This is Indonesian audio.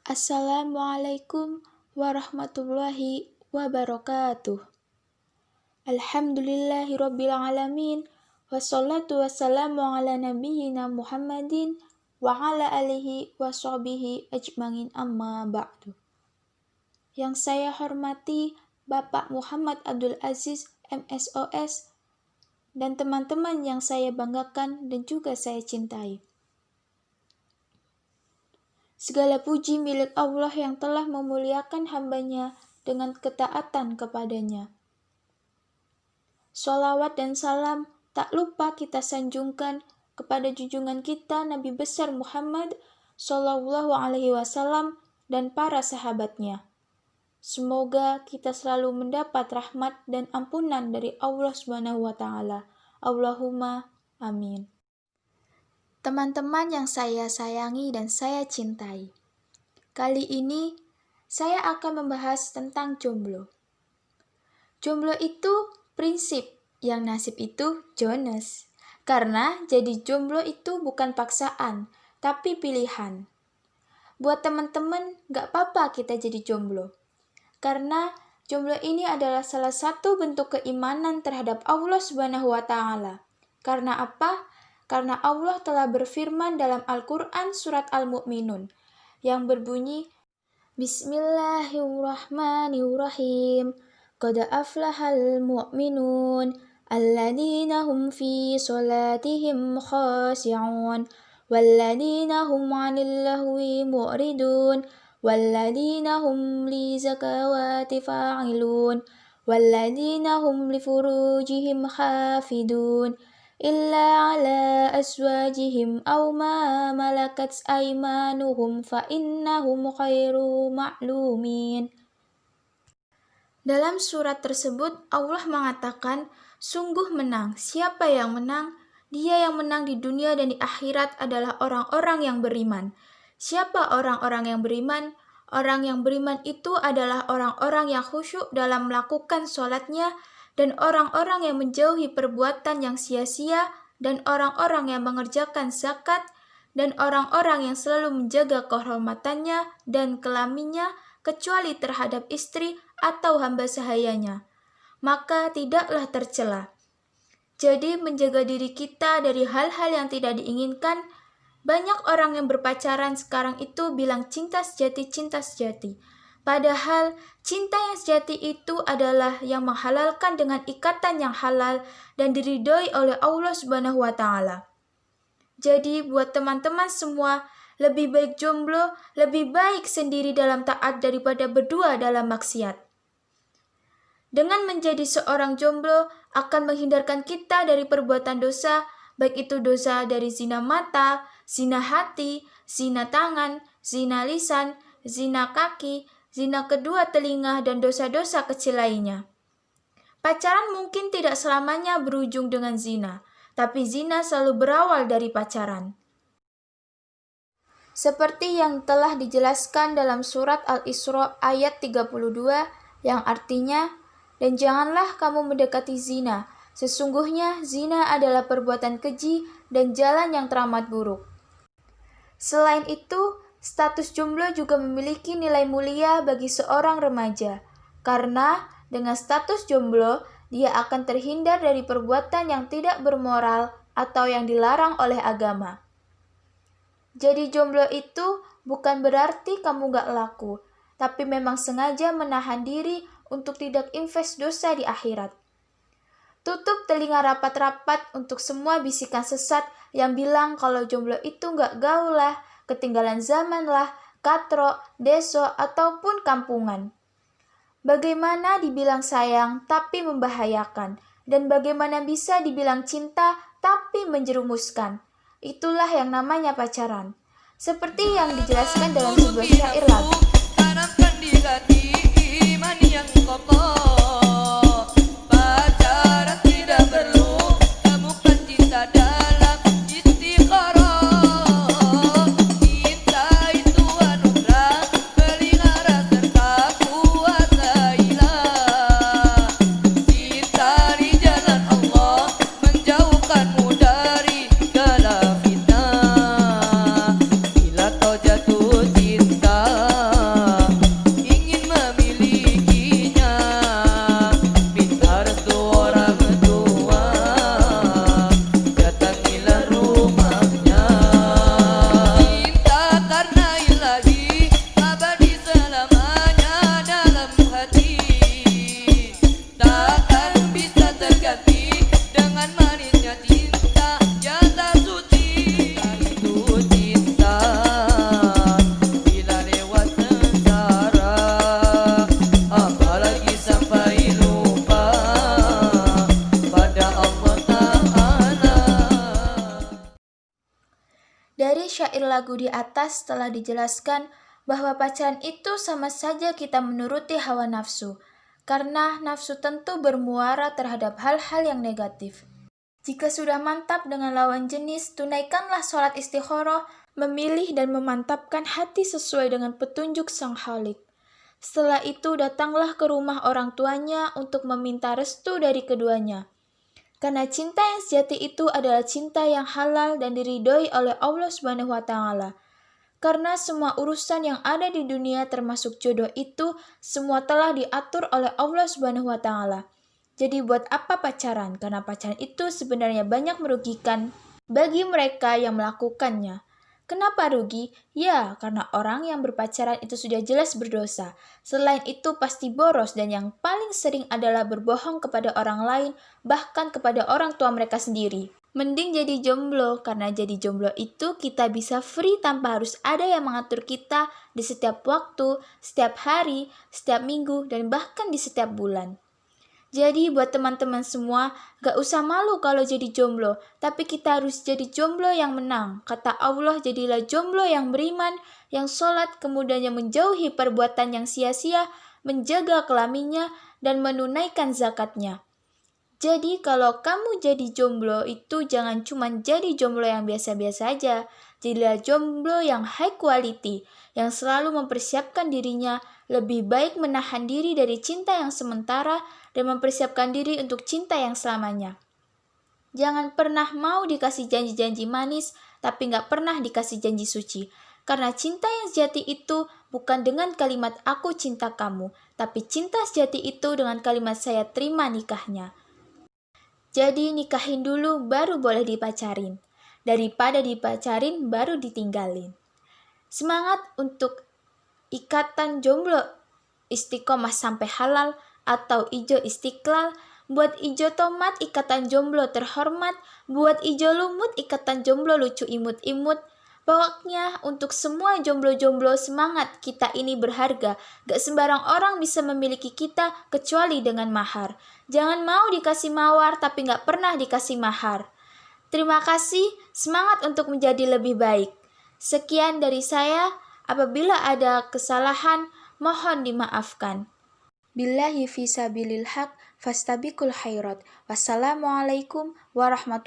Assalamualaikum warahmatullahi wabarakatuh. Alhamdulillahirabbil alamin. Wassalatu wassalamu ala nabiyyina Muhammadin wa ala alihi wa sahbihi ajmain amma ba'du. Yang saya hormati Bapak Muhammad Abdul Aziz MSOS dan teman-teman yang saya banggakan dan juga saya cintai. Segala puji milik Allah yang telah memuliakan hambanya dengan ketaatan kepadanya. Sholawat dan salam tak lupa kita sanjungkan kepada junjungan kita Nabi besar Muhammad Sallallahu Alaihi Wasallam dan para sahabatnya. Semoga kita selalu mendapat rahmat dan ampunan dari Allah Subhanahu wa Ta'ala. Allahumma amin. Teman-teman yang saya sayangi dan saya cintai, kali ini saya akan membahas tentang jomblo. Jomblo itu prinsip, yang nasib itu Jonas. Karena jadi jomblo itu bukan paksaan, tapi pilihan. Buat teman-teman, gak apa-apa kita jadi jomblo. Karena jomblo ini adalah salah satu bentuk keimanan terhadap Allah Subhanahu wa Ta'ala. Karena apa? Karena Allah telah berfirman dalam Al-Quran surat Al-Mu'minun yang berbunyi Bismillahirrahmanirrahim. Qad aflahal mu'minun alladzina hum fi sholatihim khashi'un walladzina hum 'anil lahwi mu'ridun walladzina hum li zakawati fa'ilun walladzina hum li furujihim hafidun illa ala aswajihim aw ma malakat aymanuhum fa innahum khairu ma'lumin. Dalam surat tersebut Allah mengatakan, sungguh menang. Siapa yang menang? Dia yang menang di dunia dan di akhirat adalah orang-orang yang beriman. Siapa orang-orang yang beriman? Orang yang beriman itu adalah orang-orang yang khusyuk dalam melakukan sholatnya, dan orang-orang yang menjauhi perbuatan yang sia-sia, dan orang-orang yang mengerjakan zakat, dan orang-orang yang selalu menjaga kehormatannya dan kelaminnya, kecuali terhadap istri atau hamba sahayanya, maka tidaklah tercela. Jadi menjaga diri kita dari hal-hal yang tidak diinginkan. Banyak orang yang berpacaran sekarang itu bilang cinta sejati. Padahal cinta yang sejati itu adalah yang menghalalkan dengan ikatan yang halal dan diridhoi oleh Allah Subhanahu wa Ta'ala. Jadi buat teman-teman semua, lebih baik jomblo, lebih baik sendiri dalam taat daripada berdua dalam maksiat. Dengan menjadi seorang jomblo akan menghindarkan kita dari perbuatan dosa, baik itu dosa dari zina mata, zina hati, zina tangan, zina lisan, zina kaki, zina kedua telinga, dan dosa-dosa kecil lainnya. Pacaran mungkin tidak selamanya berujung dengan zina, tapi zina selalu berawal dari pacaran. Seperti yang telah dijelaskan dalam surat Al-Isra ayat 32 yang artinya, dan janganlah kamu mendekati zina, sesungguhnya zina adalah perbuatan keji dan jalan yang teramat buruk. Selain itu, status jomblo juga memiliki nilai mulia bagi seorang remaja, karena dengan status jomblo, dia akan terhindar dari perbuatan yang tidak bermoral atau yang dilarang oleh agama. Jadi jomblo itu bukan berarti kamu gak laku, tapi memang sengaja menahan diri untuk tidak invest dosa di akhirat. Tutup telinga rapat-rapat untuk semua bisikan sesat yang bilang kalau jomblo itu gak gaul lah, ketinggalan zaman lah, katro, deso, ataupun kampungan. Bagaimana dibilang sayang tapi membahayakan, dan bagaimana bisa dibilang cinta tapi menjerumuskan. Itulah yang namanya pacaran. Seperti yang dijelaskan dalam sebuah syair lagu. Tanamkan di hati iman yang kokoh. Pacaran tidak perlu, temukan cinta dalam istiqoroh. Cinta itu anugerah, pelihara serta kuasailah. Cinta di jalan Allah menjauhkanmu dari segala fitnah. Bila kau jatuh cinta lagu di atas telah dijelaskan bahwa pacaran itu sama saja kita menuruti hawa nafsu, karena nafsu tentu bermuara terhadap hal-hal yang negatif. Jika sudah mantap dengan lawan jenis, tunaikanlah sholat istikharah, memilih dan memantapkan hati sesuai dengan petunjuk Sang Khalik. Setelah itu datanglah ke rumah orang tuanya untuk meminta restu dari keduanya. Karena cinta yang sejati itu adalah cinta yang halal dan diridhoi oleh Allah SWT. Karena semua urusan yang ada di dunia termasuk jodoh itu semua telah diatur oleh Allah SWT. Jadi buat apa pacaran? Karena pacaran itu sebenarnya banyak merugikan bagi mereka yang melakukannya. Kenapa rugi? Ya, karena orang yang berpacaran itu sudah jelas berdosa. Selain itu pasti boros dan yang paling sering adalah berbohong kepada orang lain, bahkan kepada orang tua mereka sendiri. Mending jadi jomblo, karena jadi jomblo itu kita bisa free tanpa harus ada yang mengatur kita di setiap waktu, setiap hari, setiap minggu, dan bahkan di setiap bulan. Jadi buat teman-teman semua, gak usah malu kalau jadi jomblo, tapi kita harus jadi jomblo yang menang. Kata Allah, jadilah jomblo yang beriman, yang sholat, kemudian yang menjauhi perbuatan yang sia-sia, menjaga kelaminnya, dan menunaikan zakatnya. Jadi kalau kamu jadi jomblo itu jangan cuma jadi jomblo yang biasa-biasa aja, jadilah jomblo yang high quality, yang selalu mempersiapkan dirinya, lebih baik menahan diri dari cinta yang sementara, dan mempersiapkan diri untuk cinta yang selamanya. Jangan pernah mau dikasih janji-janji manis, tapi gak pernah dikasih janji suci. Karena cinta yang sejati itu bukan dengan kalimat aku cinta kamu, tapi cinta sejati itu dengan kalimat saya terima nikahnya. Jadi nikahin dulu baru boleh dipacarin. Daripada dipacarin baru ditinggalin. Semangat untuk ikatan jomblo istiqomah sampai halal, atau ijo istiqlal. Buat ijo tomat ikatan jomblo terhormat, buat ijo lumut ikatan jomblo lucu imut-imut. Pokoknya untuk semua jomblo-jomblo semangat, kita ini berharga. Gak sembarang orang bisa memiliki kita kecuali dengan mahar. Jangan mau dikasih mawar tapi gak pernah dikasih mahar. Terima kasih, semangat untuk menjadi lebih baik. Sekian dari saya, apabila ada kesalahan mohon dimaafkan. Billahi fisabilil haq fastabiqul khairat. Wassalamualaikum warahmatullahi wabarakatuh.